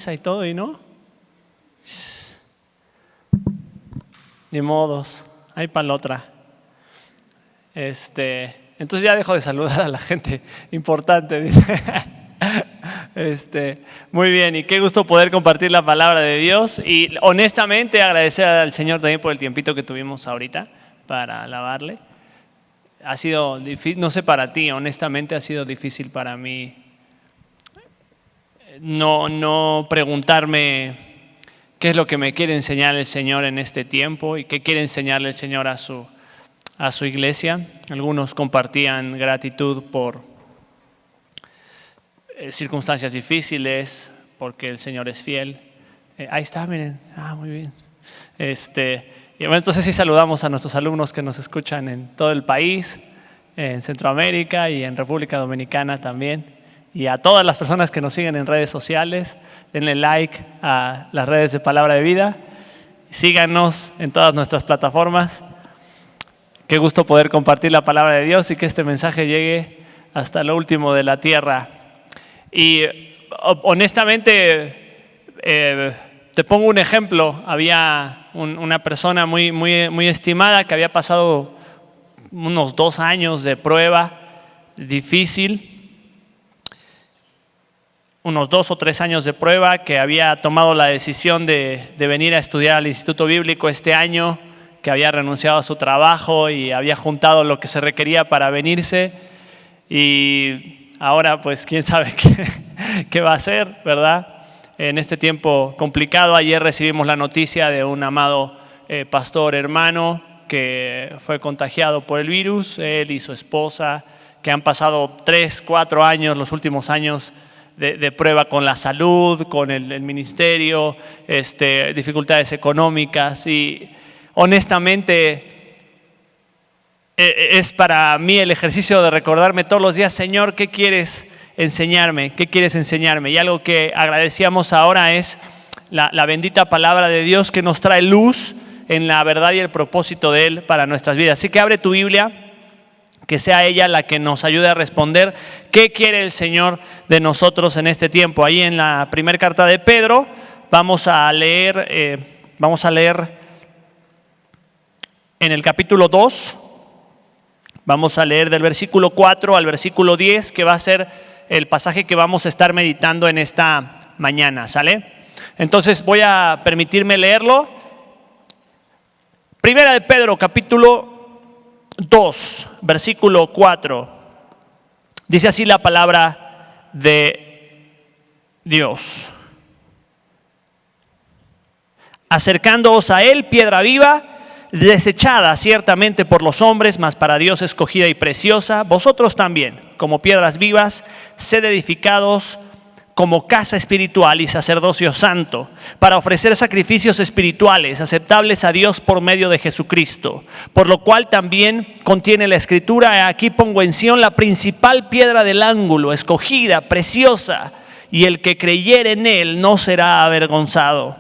misa y todo, y no. Ni modos, ahí para la otra. Entonces ya dejo de saludar a la gente importante, dice. Muy bien, y qué gusto poder compartir la palabra de Dios y honestamente agradecer al Señor también por el tiempito que tuvimos ahorita para alabarle. Ha sido difícil, no sé para ti, honestamente ha sido difícil para mí no preguntarme qué es lo que me quiere enseñar el Señor en este tiempo y qué quiere enseñarle el Señor a su iglesia. Algunos compartían gratitud por circunstancias difíciles, porque el Señor es fiel. Ahí está, miren. Muy bien. Y bueno, entonces sí saludamos a nuestros alumnos que nos escuchan en todo el país, en Centroamérica y en República Dominicana también. Y a todas las personas que nos siguen en redes sociales, denle like a las redes de Palabra de Vida. Síganos en todas nuestras plataformas. Qué gusto poder compartir la palabra de Dios y que este mensaje llegue hasta lo último de la tierra. Y honestamente, te pongo un ejemplo. Había una persona muy estimada que había pasado unos 2 años de prueba difícil, unos 2 o 3 años de prueba, que había tomado la decisión de venir a estudiar al Instituto Bíblico este año, que había renunciado a su trabajo y había juntado lo que se requería para venirse. Y ahora pues quién sabe qué va a hacer, ¿verdad? En este tiempo complicado. Ayer recibimos la noticia de un amado pastor hermano que fue contagiado por el virus, él y su esposa, que han pasado 3, 4 años, los últimos años de prueba con la salud, con el ministerio, dificultades económicas. Y honestamente es para mí el ejercicio de recordarme todos los días: Señor, ¿qué quieres enseñarme? ¿Qué quieres enseñarme? Y algo que agradecíamos ahora es la bendita palabra de Dios que nos trae luz en la verdad y el propósito de Él para nuestras vidas. Así que abre tu Biblia, que sea ella la que nos ayude a responder qué quiere el Señor de nosotros en este tiempo. Ahí en la primera carta de Pedro vamos a leer en el capítulo 2, vamos a leer del versículo 4 al versículo 10, que va a ser el pasaje que vamos a estar meditando en esta mañana, ¿sale? Entonces voy a permitirme leerlo. Primera de Pedro, capítulo 2, versículo 4. Dice así la palabra de Dios: acercándoos a Él, piedra viva, desechada ciertamente por los hombres, mas para Dios escogida y preciosa, vosotros también, como piedras vivas, sed edificados como casa espiritual y sacerdocio santo, para ofrecer sacrificios espirituales aceptables a Dios por medio de Jesucristo, por lo cual también contiene la Escritura: aquí pongo en Sión la principal piedra del ángulo, escogida, preciosa, y el que creyere en Él no será avergonzado.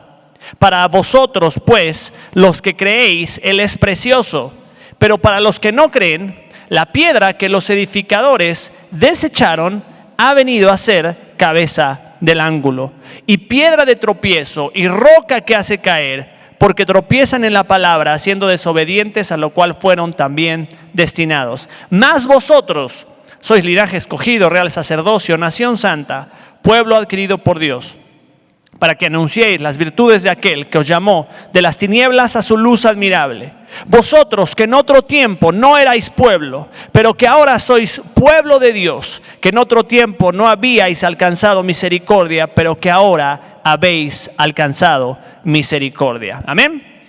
Para vosotros, pues, los que creéis, Él es precioso, pero para los que no creen, la piedra que los edificadores desecharon ha venido a ser cabeza del ángulo, y piedra de tropiezo, y roca que hace caer, porque tropiezan en la palabra, siendo desobedientes, a lo cual fueron también destinados. Mas vosotros sois linaje escogido, real sacerdocio, nación santa, pueblo adquirido por Dios, para que anunciéis las virtudes de aquel que os llamó de las tinieblas a su luz admirable. Vosotros que en otro tiempo no erais pueblo, pero que ahora sois pueblo de Dios, que en otro tiempo no habíais alcanzado misericordia, pero que ahora habéis alcanzado misericordia. Amén.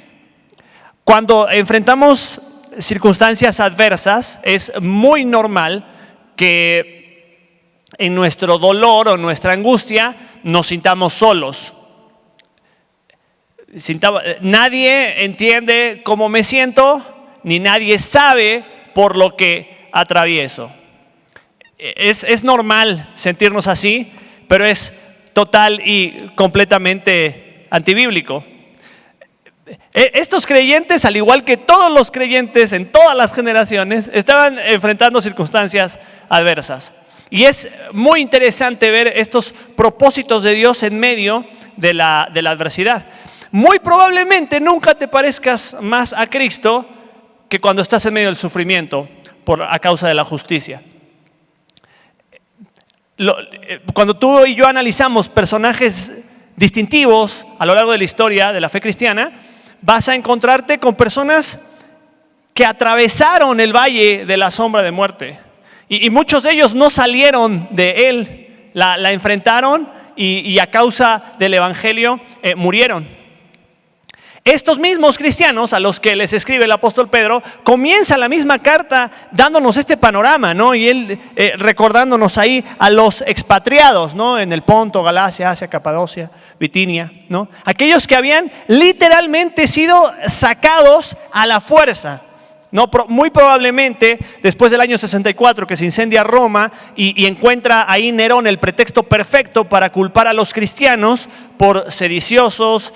Cuando enfrentamos circunstancias adversas, es muy normal que en nuestro dolor o nuestra angustia nos sintamos solos. Nadie entiende cómo me siento, ni nadie sabe por lo que atravieso. Es normal sentirnos así, pero es total y completamente antibíblico. Estos creyentes, al igual que todos los creyentes en todas las generaciones, estaban enfrentando circunstancias adversas. Y es muy interesante ver estos propósitos de Dios en medio de la adversidad. Muy probablemente nunca te parezcas más a Cristo que cuando estás en medio del sufrimiento a causa de la justicia. Cuando tú y yo analizamos personajes distintivos a lo largo de la historia de la fe cristiana, vas a encontrarte con personas que atravesaron el valle de la sombra de muerte. Y muchos de ellos no salieron de él, la enfrentaron y a causa del evangelio murieron. Estos mismos cristianos a los que les escribe el apóstol Pedro, comienza la misma carta dándonos este panorama, ¿no? Y él recordándonos ahí a los expatriados, ¿no? En el Ponto, Galacia, Asia, Capadocia, Bitinia, ¿no? Aquellos que habían literalmente sido sacados a la fuerza. No, muy probablemente después del año 64 que se incendia Roma y encuentra ahí Nerón el pretexto perfecto para culpar a los cristianos por sediciosos,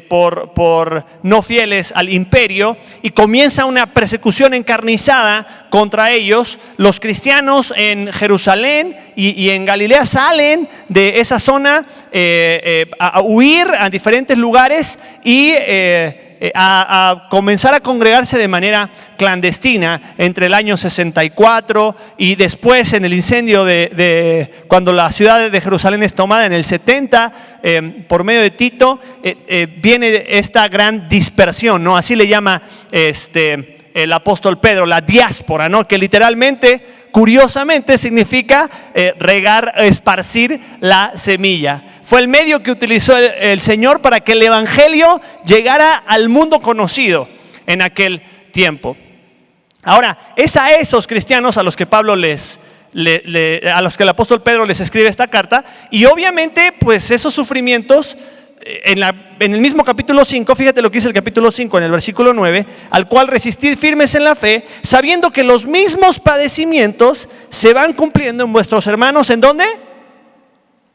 por no fieles al imperio, y comienza una persecución encarnizada contra ellos. Los cristianos en Jerusalén y en Galilea salen de esa zona a huir a diferentes lugares y a comenzar a congregarse de manera clandestina entre el año 64 y después en el incendio de cuando la ciudad de Jerusalén es tomada en el 70 por medio de Tito, viene esta gran dispersión, ¿no? Así le llama el apóstol Pedro, la diáspora, ¿no? Que literalmente, curiosamente, significa regar, esparcir la semilla. Fue el medio que utilizó el Señor para que el evangelio llegara al mundo conocido en aquel tiempo. Ahora, es a esos cristianos a los que Pablo a los que el apóstol Pedro les escribe esta carta, y obviamente pues esos sufrimientos en el mismo capítulo 5, fíjate lo que dice el capítulo 5 en el versículo 9, al cual resistid firmes en la fe, sabiendo que los mismos padecimientos se van cumpliendo en vuestros hermanos, ¿en dónde?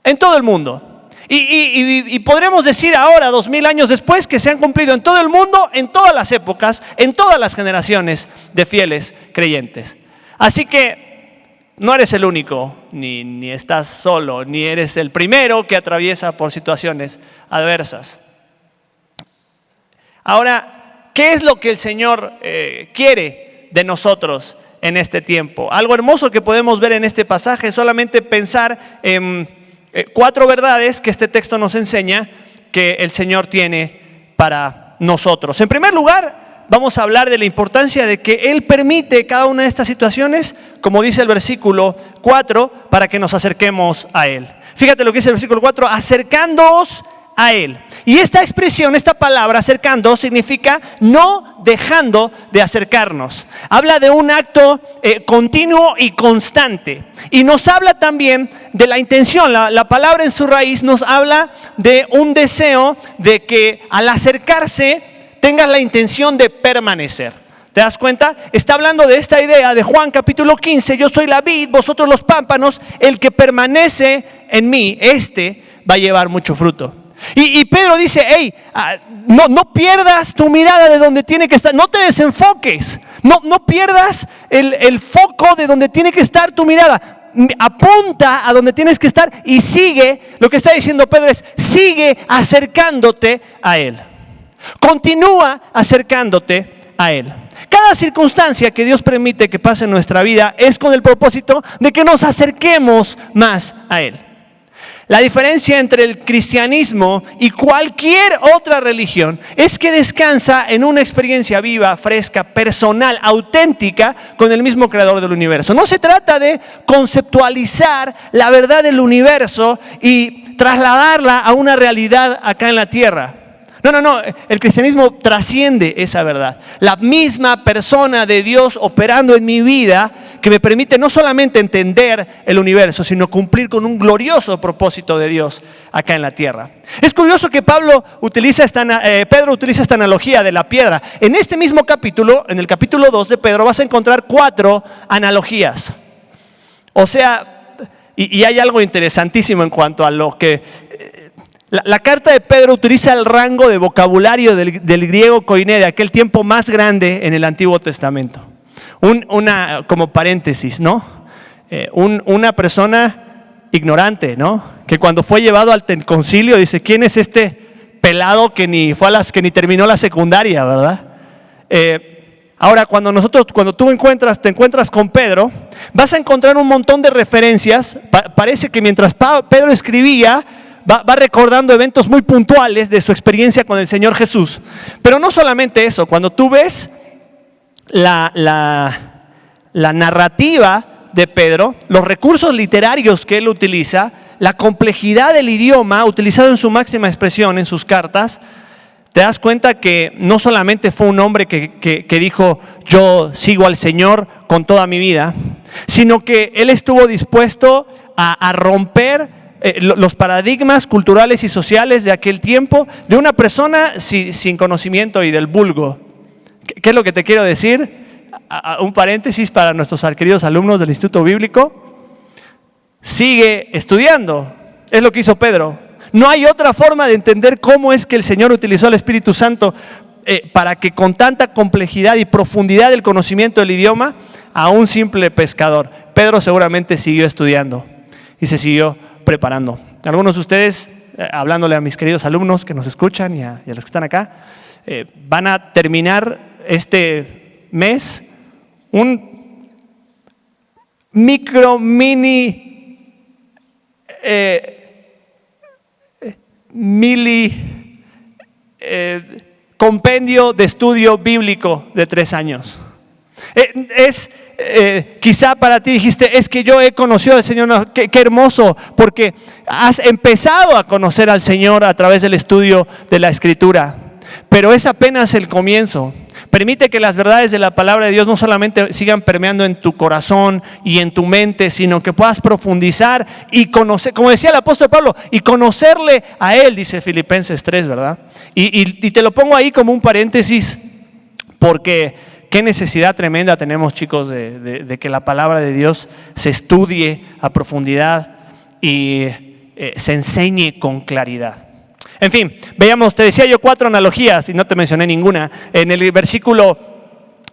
En todo el mundo. Y podremos decir ahora, 2000 años después, que se han cumplido en todo el mundo, en todas las épocas, en todas las generaciones de fieles creyentes. Así que no eres el único, ni estás solo, ni eres el primero que atraviesa por situaciones adversas. Ahora, ¿qué es lo que el Señor quiere de nosotros en este tiempo? Algo hermoso que podemos ver en este pasaje es solamente pensar en 4 verdades que este texto nos enseña que el Señor tiene para nosotros. En primer lugar, vamos a hablar de la importancia de que Él permite cada una de estas situaciones, como dice el versículo 4, para que nos acerquemos a Él. Fíjate lo que dice el versículo 4, acercándoos a Él. Y esta expresión, esta palabra acercando, significa no dejando de acercarnos. Habla de un acto continuo y constante. Y nos habla también de la intención. La palabra en su raíz nos habla de un deseo de que al acercarse tengas la intención de permanecer. ¿Te das cuenta? Está hablando de esta idea de Juan capítulo 15, yo soy la vid, vosotros los pámpanos, el que permanece en mí, va a llevar mucho fruto. Y Pedro dice, hey, no pierdas tu mirada de donde tiene que estar, no te desenfoques, no pierdas el foco de donde tiene que estar tu mirada. Apunta a donde tienes que estar y sigue, lo que está diciendo Pedro es, sigue acercándote a Él. Continúa acercándote a Él. Cada circunstancia que Dios permite que pase en nuestra vida es con el propósito de que nos acerquemos más a Él. La diferencia entre el cristianismo y cualquier otra religión es que descansa en una experiencia viva, fresca, personal, auténtica con el mismo creador del universo. No se trata de conceptualizar la verdad del universo y trasladarla a una realidad acá en la tierra. No, el cristianismo trasciende esa verdad. La misma persona de Dios operando en mi vida que me permite no solamente entender el universo, sino cumplir con un glorioso propósito de Dios acá en la tierra. Es curioso que Pedro utiliza esta analogía de la piedra. En este mismo capítulo, en el capítulo 2 de Pedro, vas a encontrar 4 analogías. O sea, y hay algo interesantísimo en cuanto a lo que... La carta de Pedro utiliza el rango de vocabulario del griego koiné de aquel tiempo más grande en el Antiguo Testamento. Como paréntesis, ¿no? Una persona ignorante, ¿no? Que cuando fue llevado al concilio dice, ¿quién es este pelado que ni terminó la secundaria, verdad? Ahora, cuando tú te encuentras con Pedro, vas a encontrar un montón de referencias. Parece que mientras Pedro escribía, va recordando eventos muy puntuales de su experiencia con el Señor Jesús. Pero no solamente eso, cuando tú ves la narrativa de Pedro, los recursos literarios que él utiliza, la complejidad del idioma utilizado en su máxima expresión en sus cartas, te das cuenta que no solamente fue un hombre que dijo, yo sigo al Señor con toda mi vida, sino que él estuvo dispuesto a romper los paradigmas culturales y sociales de aquel tiempo de una persona sin conocimiento y del vulgo. ¿Qué es lo que te quiero decir? Un paréntesis para nuestros queridos alumnos del Instituto Bíblico. Sigue estudiando. Es lo que hizo Pedro. No hay otra forma de entender cómo es que el Señor utilizó al Espíritu Santo para que con tanta complejidad y profundidad del conocimiento del idioma a un simple pescador. Pedro seguramente siguió estudiando y se siguió preparando. Algunos de ustedes, hablándole a mis queridos alumnos que nos escuchan y a los que están acá, van a terminar este mes un compendio de estudio bíblico de 3 años. Quizá para ti dijiste, es que yo he conocido al Señor. No, qué hermoso, porque has empezado a conocer al Señor a través del estudio de la Escritura, pero es apenas el comienzo. Permite que las verdades de la palabra de Dios no solamente sigan permeando en tu corazón y en tu mente, sino que puedas profundizar y conocer, como decía el apóstol Pablo, y conocerle a Él, dice Filipenses 3, ¿verdad? Y te lo pongo ahí como un paréntesis, porque qué necesidad tremenda tenemos, chicos, de que la palabra de Dios se estudie a profundidad y se enseñe con claridad. En fin, veamos, te decía yo 4 analogías y no te mencioné ninguna. En el versículo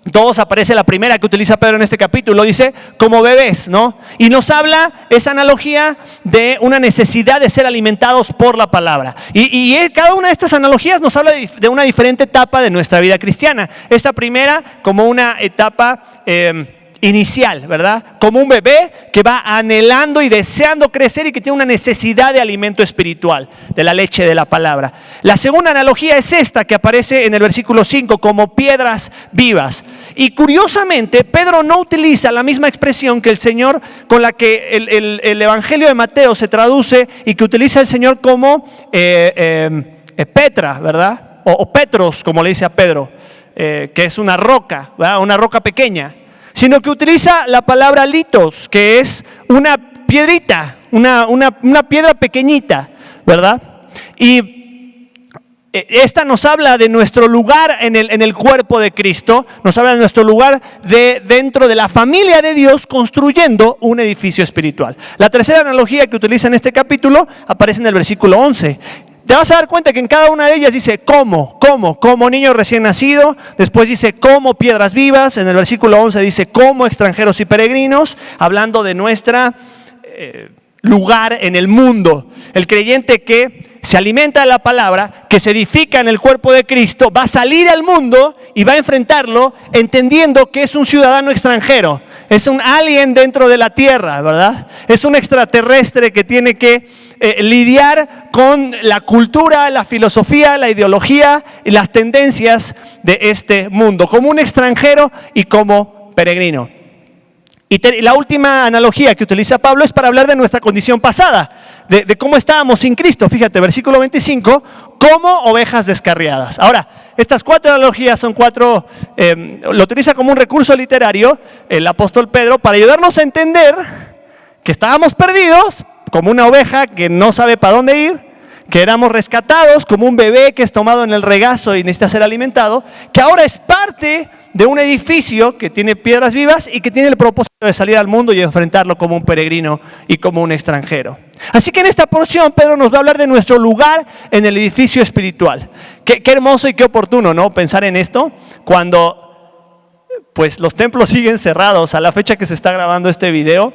2 aparece la primera que utiliza Pedro en este capítulo, dice, como bebés, ¿no? Y nos habla esa analogía de una necesidad de ser alimentados por la palabra. Y cada una de estas analogías nos habla de una diferente etapa de nuestra vida cristiana. Esta primera como una etapa inicial, ¿verdad? Como un bebé que va anhelando y deseando crecer y que tiene una necesidad de alimento espiritual, de la leche de la palabra. La segunda analogía es esta que aparece en el versículo 5, como piedras vivas. Y curiosamente, Pedro no utiliza la misma expresión que el Señor, con la que el Evangelio de Mateo se traduce y que utiliza el Señor como Petra, ¿verdad? O Petros, como le dice a Pedro, que es una roca, ¿verdad? Una roca pequeña. Sino que utiliza la palabra litos, que es una piedrita, una piedra pequeñita, ¿verdad? Y esta nos habla de nuestro lugar en el cuerpo de Cristo, nos habla de nuestro lugar dentro de la familia de Dios, construyendo un edificio espiritual. La tercera analogía que utiliza en este capítulo aparece en el versículo 11. Te vas a dar cuenta que en cada una de ellas dice como niño recién nacido, después dice como piedras vivas, en el versículo 11 dice como extranjeros y peregrinos, hablando de nuestra lugar en el mundo. El creyente que se alimenta de la palabra, que se edifica en el cuerpo de Cristo, va a salir al mundo y va a enfrentarlo entendiendo que es un ciudadano extranjero, es un alien dentro de la tierra, ¿verdad? Es un extraterrestre que tiene que lidiar con la cultura, la filosofía, la ideología y las tendencias de este mundo, como un extranjero y como peregrino. Y la última analogía que utiliza Pablo es para hablar de nuestra condición pasada, de cómo estábamos sin Cristo. Fíjate, versículo 25, como ovejas descarriadas. Ahora, estas 4 analogías son 4, lo utiliza como un recurso literario el apóstol Pedro para ayudarnos a entender que estábamos perdidos, como una oveja que no sabe para dónde ir, que éramos rescatados como un bebé que es tomado en el regazo y necesita ser alimentado, que ahora es parte de un edificio que tiene piedras vivas y que tiene el propósito de salir al mundo y enfrentarlo como un peregrino y como un extranjero. Así que en esta porción Pedro nos va a hablar de nuestro lugar en el edificio espiritual. Qué hermoso y qué oportuno, ¿no? Pensar en esto cuando pues los templos siguen cerrados. A la fecha que se está grabando este video,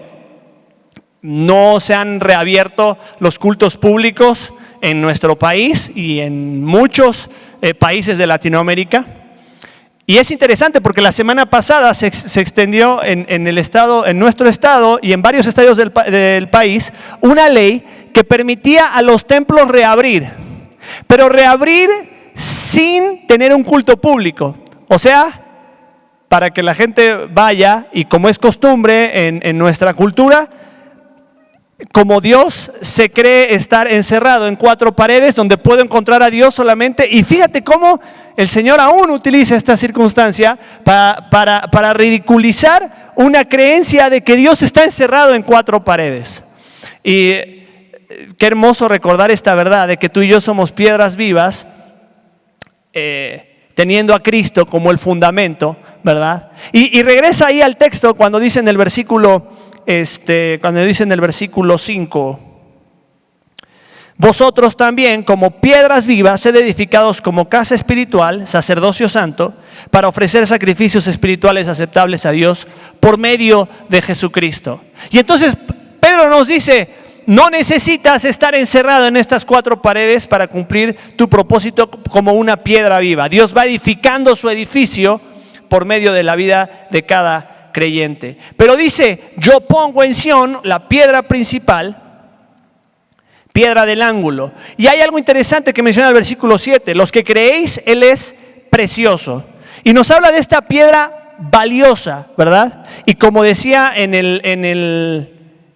no se han reabierto los cultos públicos en nuestro país y en muchos países de Latinoamérica. Y es interesante porque la semana pasada se extendió en nuestro estado y en varios estados del país una ley que permitía a los templos reabrir, pero reabrir sin tener un culto público. O sea, para que la gente vaya y, como es costumbre en nuestra cultura, como Dios se cree estar encerrado en 4 paredes donde puedo encontrar a Dios solamente. Y fíjate cómo el Señor aún utiliza esta circunstancia para ridiculizar una creencia de que Dios está encerrado en 4 paredes. Y qué hermoso recordar esta verdad de que tú y yo somos piedras vivas, teniendo a Cristo como el fundamento, ¿verdad? Y regresa ahí al texto cuando dice en el versículo 5, vosotros también como piedras vivas sed edificados como casa espiritual, sacerdocio santo, para ofrecer sacrificios espirituales aceptables a Dios por medio de Jesucristo. Y entonces Pedro nos dice, no necesitas estar encerrado en estas 4 paredes para cumplir tu propósito como una piedra viva. Dios va edificando su edificio por medio de la vida de cada creyente. Pero dice, yo pongo en Sión la piedra principal, piedra del ángulo. Y hay algo interesante que menciona el versículo 7. Los que creéis, Él es precioso. Y nos habla de esta piedra valiosa, ¿verdad? Y como decía en el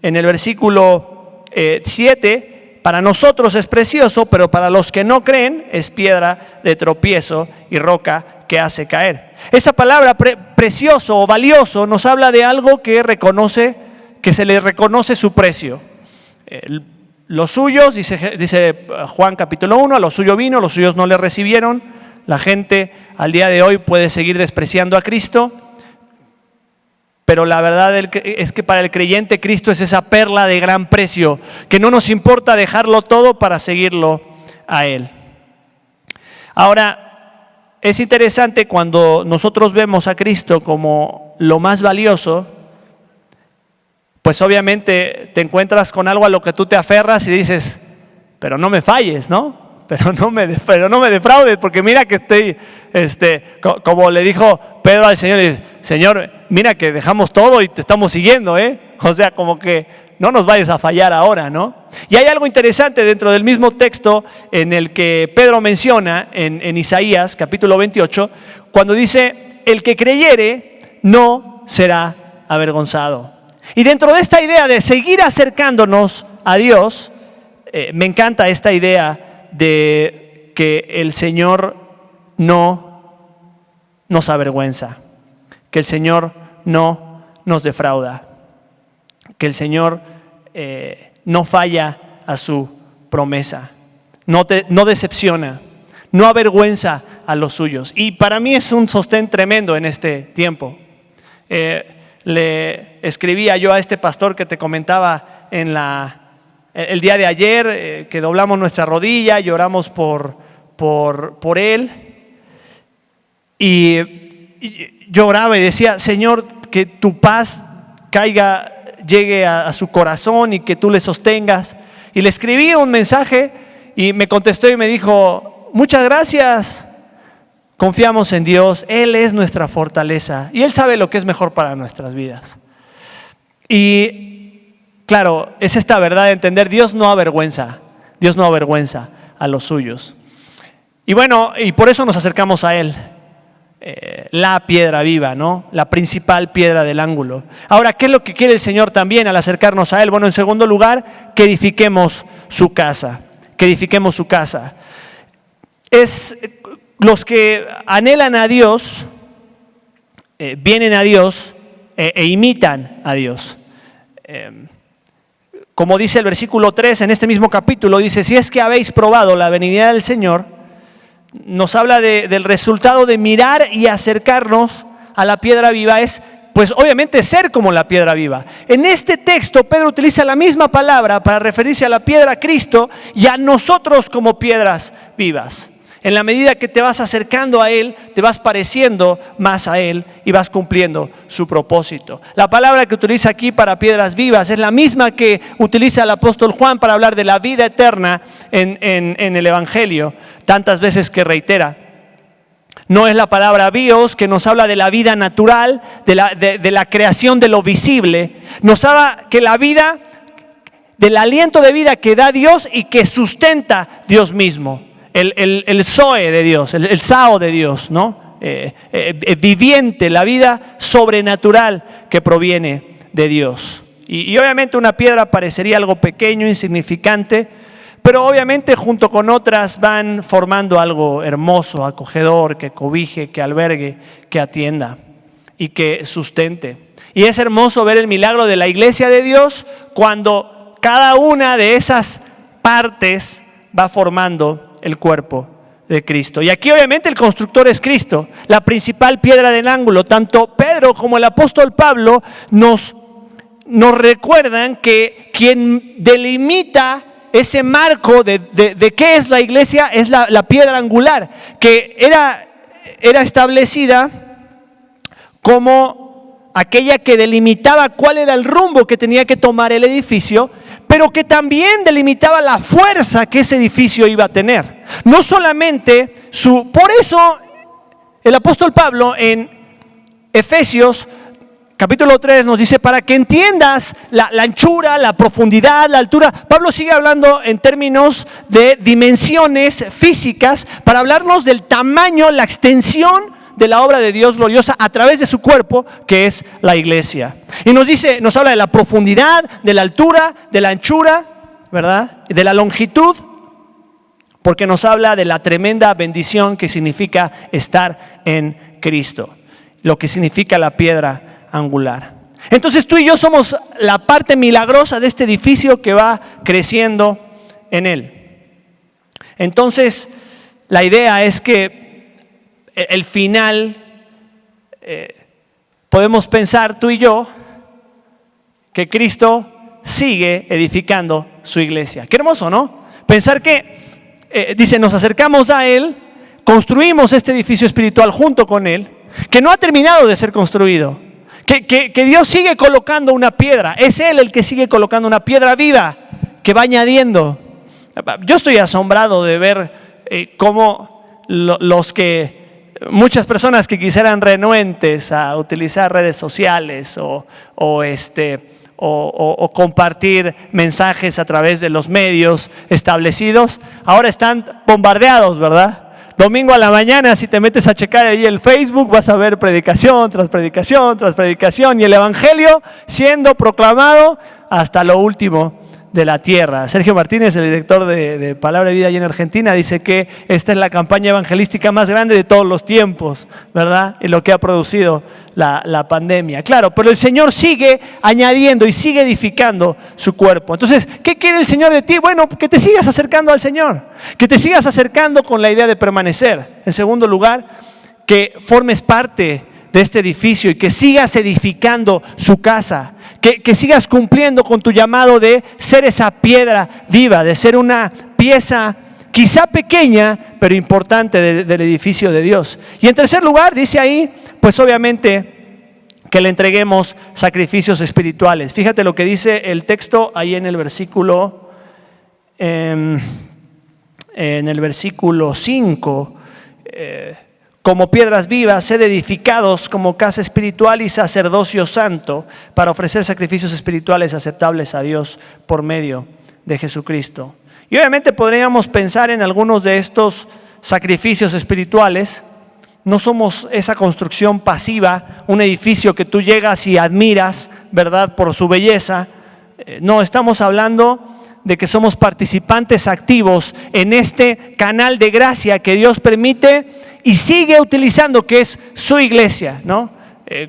versículo 7, para nosotros es precioso, pero para los que no creen es piedra de tropiezo y roca que hace caer. Esa palabra precioso o valioso nos habla de algo que se le reconoce su precio. Los suyos, dice Juan capítulo 1, a los suyos vino, los suyos no le recibieron. La gente al día de hoy puede seguir despreciando a Cristo, pero la verdad es que para el creyente Cristo es esa perla de gran precio, que no nos importa dejarlo todo para seguirlo a Él. Ahora, es interesante cuando nosotros vemos a Cristo como lo más valioso, pues obviamente te encuentras con algo a lo que tú te aferras y dices, pero no me falles, ¿no? Pero no me defraudes, porque mira que estoy, como le dijo Pedro al Señor, dice, Señor, mira que dejamos todo y te estamos siguiendo, ¿eh? O sea, como que no nos vayas a fallar ahora, ¿no? Y hay algo interesante dentro del mismo texto en el que Pedro menciona en Isaías, capítulo 28, cuando dice, el que creyere no será avergonzado. Y dentro de esta idea de seguir acercándonos a Dios, me encanta esta idea de que el Señor no nos avergüenza, que el Señor no nos defrauda, que el Señor no falla a su promesa, no decepciona, no avergüenza a los suyos. Y para mí es un sostén tremendo en este tiempo. Le escribía yo a este pastor que te comentaba el día de ayer, que doblamos nuestra rodilla y oramos por él. Y yo oraba y decía, Señor, que tu paz llegue a su corazón y que tú le sostengas. Y le escribí un mensaje y me contestó y me dijo, muchas gracias, confiamos en Dios, Él es nuestra fortaleza y Él sabe lo que es mejor para nuestras vidas. Y claro, es esta verdad de entender, Dios no avergüenza a los suyos. Y bueno, y por eso nos acercamos a Él. La piedra viva, ¿no? La principal piedra del ángulo. Ahora, ¿qué es lo que quiere el Señor también al acercarnos a Él? Bueno, en segundo lugar, que edifiquemos su casa. Que edifiquemos su casa. Los que anhelan a Dios, vienen a Dios e imitan a Dios. Como dice el versículo 3 en este mismo capítulo, dice, si es que habéis probado la benignidad del Señor, nos habla del resultado de mirar y acercarnos a la piedra viva, es pues obviamente ser como la piedra viva. En este texto Pedro utiliza la misma palabra para referirse a la piedra Cristo y a nosotros como piedras vivas. En la medida que te vas acercando a Él, te vas pareciendo más a Él y vas cumpliendo su propósito. La palabra que utiliza aquí para piedras vivas es la misma que utiliza el apóstol Juan para hablar de la vida eterna en el Evangelio, tantas veces que reitera. No es la palabra bios que nos habla de la vida natural, de la creación de lo visible. Nos habla que la vida, del aliento de vida que da Dios y que sustenta Dios mismo. El Zoe de Dios, el Sao de Dios, ¿no? Viviente, la vida sobrenatural que proviene de Dios. Y obviamente una piedra parecería algo pequeño, insignificante, pero obviamente junto con otras van formando algo hermoso, acogedor, que cobije, que albergue, que atienda y que sustente. Y es hermoso ver el milagro de la iglesia de Dios cuando cada una de esas partes va formando el cuerpo de Cristo. Y aquí obviamente el constructor es Cristo, la principal piedra del ángulo. Tanto Pedro como el apóstol Pablo nos recuerdan que quien delimita ese marco de qué es la iglesia es la piedra angular, que era establecida como aquella que delimitaba cuál era el rumbo que tenía que tomar el edificio, pero que también delimitaba la fuerza que ese edificio iba a tener. No solamente por eso el apóstol Pablo en Efesios capítulo 3 nos dice, para que entiendas la anchura, la profundidad, la altura. Pablo sigue hablando en términos de dimensiones físicas para hablarnos del tamaño, la extensión de la obra de Dios gloriosa a través de su cuerpo, que es la iglesia. Y nos habla de la profundidad, de la altura, de la anchura, ¿verdad? De la longitud, porque nos habla de la tremenda bendición que significa estar en Cristo, lo que significa la piedra angular. Entonces tú y yo somos la parte milagrosa de este edificio que va creciendo en él. Entonces la idea es que el final, podemos pensar tú y yo que Cristo sigue edificando su iglesia. Qué hermoso, ¿no? Pensar que, dice, nos acercamos a Él, construimos este edificio espiritual junto con Él, que no ha terminado de ser construido, que Dios sigue colocando una piedra, es Él el que sigue colocando una piedra viva, que va añadiendo. Yo estoy asombrado de ver cómo muchas personas que quisieran renuentes a utilizar redes sociales o compartir mensajes a través de los medios establecidos, ahora están bombardeados, ¿verdad? Domingo a la mañana, si te metes a checar ahí el Facebook, vas a ver predicación tras predicación tras predicación y el evangelio siendo proclamado hasta lo último de la tierra. Sergio Martínez, el director de Palabra de Vida allí en Argentina, dice que esta es la campaña evangelística más grande de todos los tiempos, ¿verdad? Y lo que ha producido la pandemia. Claro, pero el Señor sigue añadiendo y sigue edificando su cuerpo. Entonces, ¿qué quiere el Señor de ti? Bueno, que te sigas acercando al Señor, que te sigas acercando con la idea de permanecer. En segundo lugar, que formes parte de este edificio y que sigas edificando su casa. Que sigas cumpliendo con tu llamado de ser esa piedra viva, de ser una pieza quizá pequeña, pero importante del edificio de Dios. Y en tercer lugar, dice ahí, pues obviamente que le entreguemos sacrificios espirituales. Fíjate lo que dice el texto ahí en el versículo, en el versículo 5, como piedras vivas, sed edificados como casa espiritual y sacerdocio santo para ofrecer sacrificios espirituales aceptables a Dios por medio de Jesucristo. Y obviamente podríamos pensar en algunos de estos sacrificios espirituales. No somos esa construcción pasiva, un edificio que tú llegas y admiras, ¿verdad?, por su belleza. No, estamos hablando de que somos participantes activos en este canal de gracia que Dios permite y sigue utilizando, que es su iglesia, ¿no?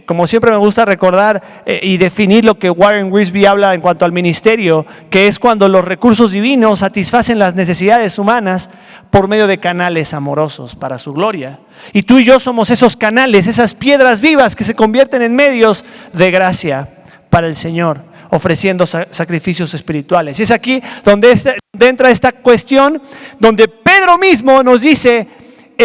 Como siempre me gusta recordar y definir lo que Warren Wiersbe habla en cuanto al ministerio, que es cuando los recursos divinos satisfacen las necesidades humanas por medio de canales amorosos para su gloria. Y tú y yo somos esos canales, esas piedras vivas que se convierten en medios de gracia para el Señor, ofreciendo sacrificios espirituales. Y es aquí donde entra esta cuestión, donde Pedro mismo nos dice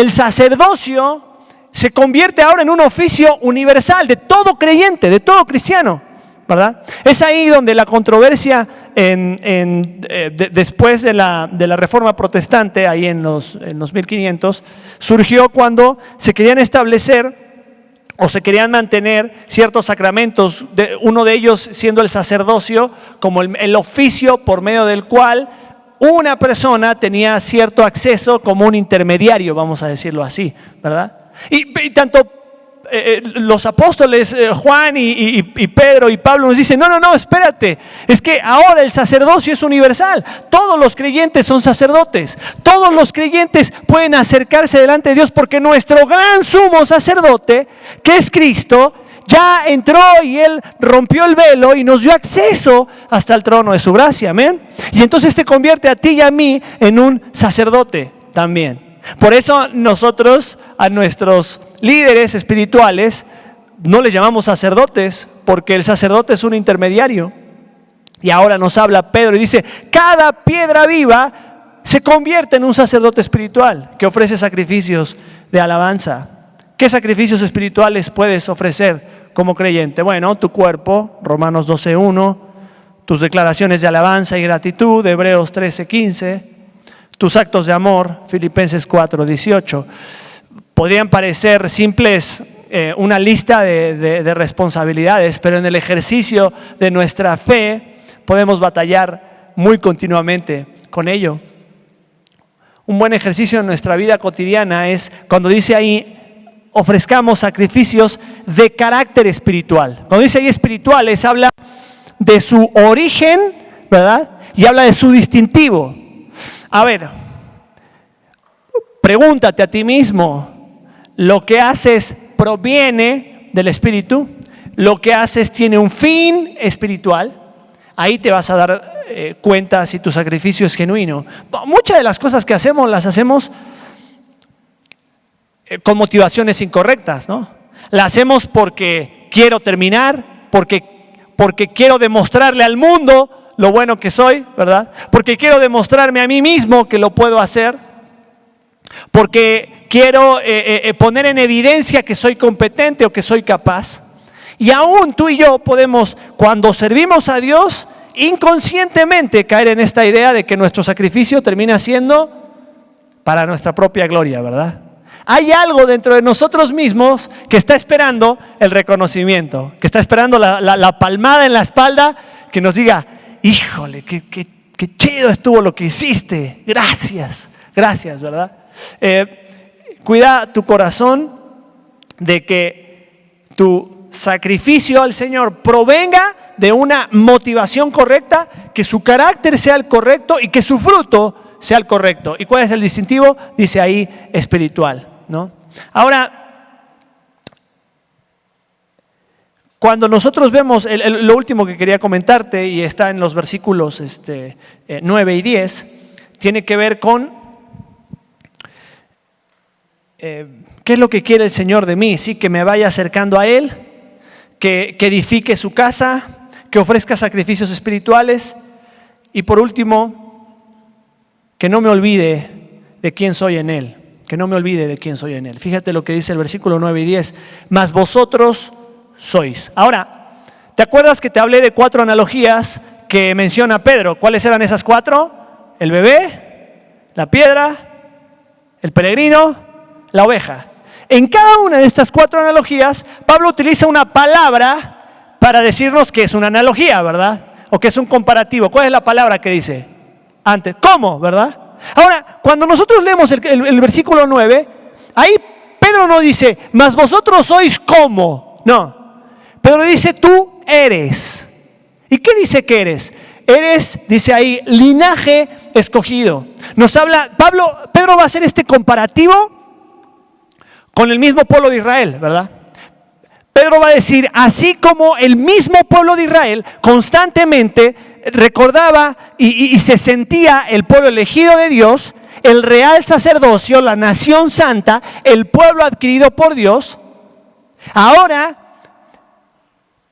el sacerdocio se convierte ahora en un oficio universal de todo creyente, de todo cristiano, ¿verdad? Es ahí donde la controversia después de la Reforma Protestante, ahí en los 1500, surgió cuando se querían establecer o se querían mantener ciertos sacramentos, uno de ellos siendo el sacerdocio, como el oficio por medio del cual una persona tenía cierto acceso como un intermediario, vamos a decirlo así, ¿verdad? Y tanto los apóstoles Juan y Pedro y Pablo nos dicen, no, espérate, es que ahora el sacerdocio es universal, todos los creyentes son sacerdotes, todos los creyentes pueden acercarse delante de Dios porque nuestro gran sumo sacerdote, que es Cristo, ya entró y Él rompió el velo y nos dio acceso hasta el trono de su gracia, amén. Y entonces te convierte a ti y a mí en un sacerdote también. Por eso nosotros a nuestros líderes espirituales no les llamamos sacerdotes, porque el sacerdote es un intermediario. Y ahora nos habla Pedro y dice, cada piedra viva se convierte en un sacerdote espiritual que ofrece sacrificios de alabanza. ¿Qué sacrificios espirituales puedes ofrecer como creyente? Bueno, tu cuerpo, Romanos 12:1, tus declaraciones de alabanza y gratitud, Hebreos 13:15, tus actos de amor, Filipenses 4:18. Podrían parecer simples una lista de responsabilidades, pero en el ejercicio de nuestra fe podemos batallar muy continuamente con ello. Un buen ejercicio en nuestra vida cotidiana es cuando dice ahí, ofrezcamos sacrificios de carácter espiritual. Cuando dice ahí espirituales, habla de su origen, ¿verdad? Y habla de su distintivo. A ver, pregúntate a ti mismo, ¿lo que haces proviene del Espíritu? ¿Lo que haces tiene un fin espiritual? Ahí te vas a dar cuenta si tu sacrificio es genuino. Muchas de las cosas que hacemos, las hacemos con motivaciones incorrectas, ¿no? Las hacemos porque quiero terminar, porque quiero demostrarle al mundo lo bueno que soy, ¿verdad? Porque quiero demostrarme a mí mismo que lo puedo hacer, porque quiero poner en evidencia que soy competente o que soy capaz. Y aún tú y yo podemos, cuando servimos a Dios, inconscientemente caer en esta idea de que nuestro sacrificio termina siendo para nuestra propia gloria, ¿verdad? Hay algo dentro de nosotros mismos que está esperando el reconocimiento, que está esperando la palmada en la espalda que nos diga, híjole, qué chido estuvo lo que hiciste, gracias, ¿verdad? Cuida tu corazón de que tu sacrificio al Señor provenga de una motivación correcta, que su carácter sea el correcto y que su fruto sea el correcto. ¿Y cuál es el distintivo? Dice ahí espiritual, ¿no? Ahora, cuando nosotros vemos, lo último que quería comentarte, y está en los versículos 9 y 10, tiene que ver con ¿qué es lo que quiere el Señor de mí? Sí, que me vaya acercando a Él, que edifique su casa, que ofrezca sacrificios espirituales, y por último, que no me olvide de quién soy en Él, que no me olvide de quién soy en Él. Fíjate lo que dice el versículo 9 y 10, mas vosotros sois. Ahora, ¿te acuerdas que te hablé de 4 analogías que menciona Pedro? ¿Cuáles eran esas 4? El bebé, la piedra, el peregrino, la oveja. En cada una de estas 4 analogías, Pablo utiliza una palabra para decirnos que es una analogía, ¿verdad? O que es un comparativo. ¿Cuál es la palabra que dice? Antes, ¿cómo? ¿Verdad? Ahora, cuando nosotros leemos el versículo 9, ahí Pedro no dice, mas vosotros sois como. No. Pedro dice, tú eres. ¿Y qué dice que eres? Eres, dice ahí, linaje escogido. Nos habla, Pedro va a hacer este comparativo con el mismo pueblo de Israel, ¿verdad? Pedro va a decir, así como el mismo pueblo de Israel constantemente recordaba y se sentía el pueblo elegido de Dios, el real sacerdocio, la nación santa, el pueblo adquirido por Dios, ahora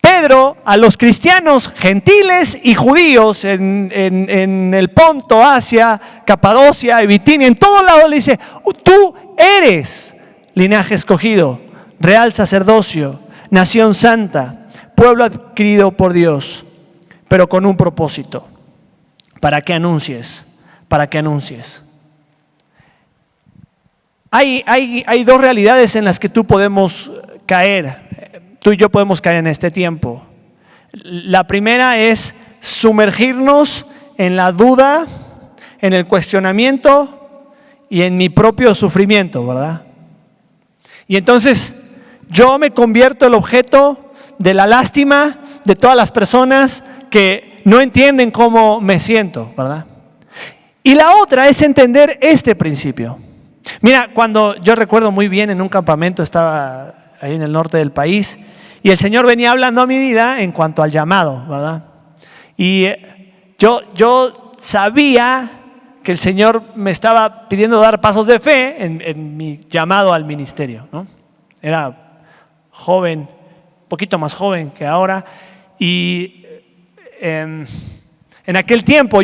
Pedro a los cristianos gentiles y judíos en el Ponto, Asia, Capadocia y Bitinia, en todos lados le dice, tú eres linaje escogido, real sacerdocio, nación santa, pueblo adquirido por Dios, pero con un propósito, para que anuncies. Hay dos realidades en las que tú y yo podemos caer en este tiempo. La primera es sumergirnos en la duda, en el cuestionamiento y en mi propio sufrimiento, ¿verdad? Y entonces yo me convierto el objeto de la lástima de todas las personas que no entienden cómo me siento, ¿verdad? Y la otra es entender este principio. Mira, cuando yo recuerdo muy bien en un campamento, estaba ahí en el norte del país, y el Señor venía hablando a mi vida en cuanto al llamado, ¿verdad? Y yo sabía que el Señor me estaba pidiendo dar pasos de fe en mi llamado al ministerio, ¿no? Era joven, un poquito más joven que ahora, y en aquel tiempo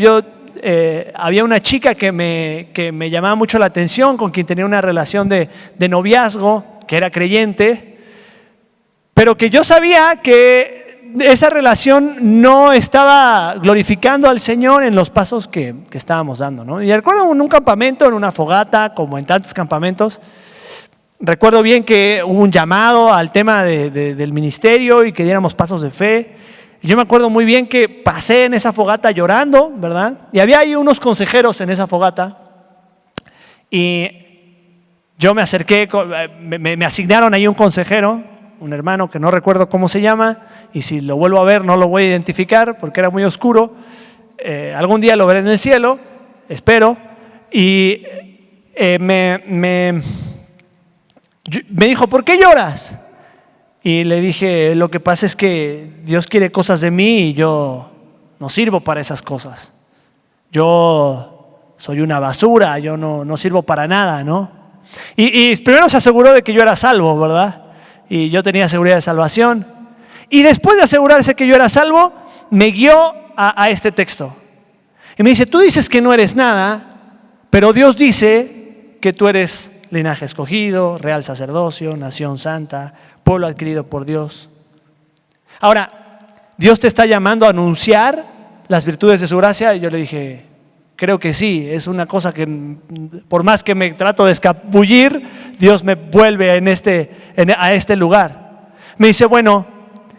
había una chica que me llamaba mucho la atención, con quien tenía una relación de noviazgo, que era creyente, pero que yo sabía que esa relación no estaba glorificando al Señor en los pasos que estábamos dando, ¿no? Y recuerdo en un campamento, en una fogata, como en tantos campamentos, recuerdo bien que hubo un llamado al tema del ministerio y que diéramos pasos de fe. Y yo me acuerdo muy bien que pasé en esa fogata llorando, ¿verdad? Y había ahí unos consejeros en esa fogata. Y yo me acerqué, me asignaron ahí un consejero, un hermano que no recuerdo cómo se llama, y si lo vuelvo a ver no lo voy a identificar porque era muy oscuro. Algún día lo veré en el cielo, espero. Y me dijo, ¿por qué lloras? Y le dije, lo que pasa es que Dios quiere cosas de mí y yo no sirvo para esas cosas. Yo soy una basura, yo no sirvo para nada, ¿no? Y primero se aseguró de que yo era salvo, ¿verdad? Y yo tenía seguridad de salvación. Y después de asegurarse que yo era salvo, me guió a este texto. Y me dice, tú dices que no eres nada, pero Dios dice que tú eres linaje escogido, real sacerdocio, nación santa, pueblo adquirido por Dios. Ahora, Dios te está llamando a anunciar las virtudes de su gracia. Y yo le dije, creo que sí, es una cosa que por más que me trato de escabullir, Dios me vuelve a este lugar. Me dice, bueno,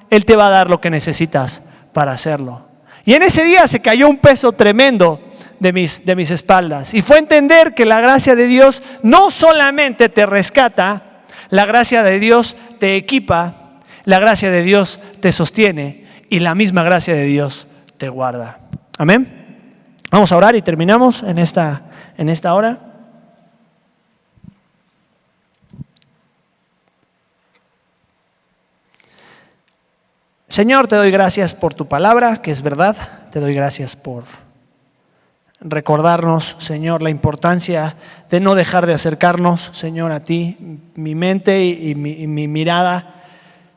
Él te va a dar lo que necesitas para hacerlo. Y en ese día se cayó un peso tremendo de mis espaldas. Y fue entender que la gracia de Dios no solamente te rescata, la gracia de Dios te equipa, la gracia de Dios te sostiene y la misma gracia de Dios te guarda. Amén. Vamos a orar y terminamos en esta hora. Señor, te doy gracias por tu palabra, que es verdad. Te doy gracias por recordarnos, Señor, la importancia de no dejar de acercarnos, Señor, a ti. Mi mente y mi mirada,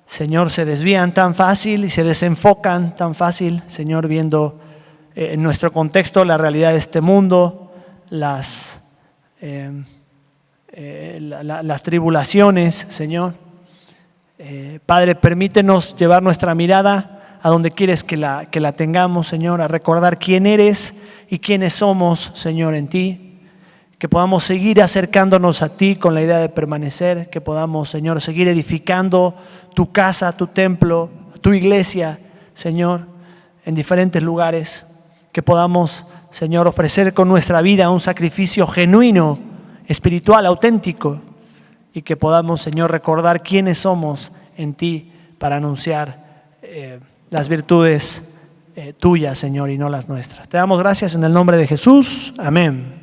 Señor, se desvían tan fácil y se desenfocan tan fácil, Señor, viendo en nuestro contexto la realidad de este mundo, las tribulaciones, Señor. Padre, permítenos llevar nuestra mirada a donde quieres que la tengamos, Señor, a recordar quién eres y quiénes somos, Señor, en ti. Que podamos seguir acercándonos a ti con la idea de permanecer, que podamos, Señor, seguir edificando tu casa, tu templo, tu iglesia, Señor, en diferentes lugares. Que podamos, Señor, ofrecer con nuestra vida un sacrificio genuino, espiritual, auténtico. Y que podamos, Señor, recordar quiénes somos en ti para anunciar las virtudes tuyas, Señor, y no las nuestras. Te damos gracias en el nombre de Jesús. Amén.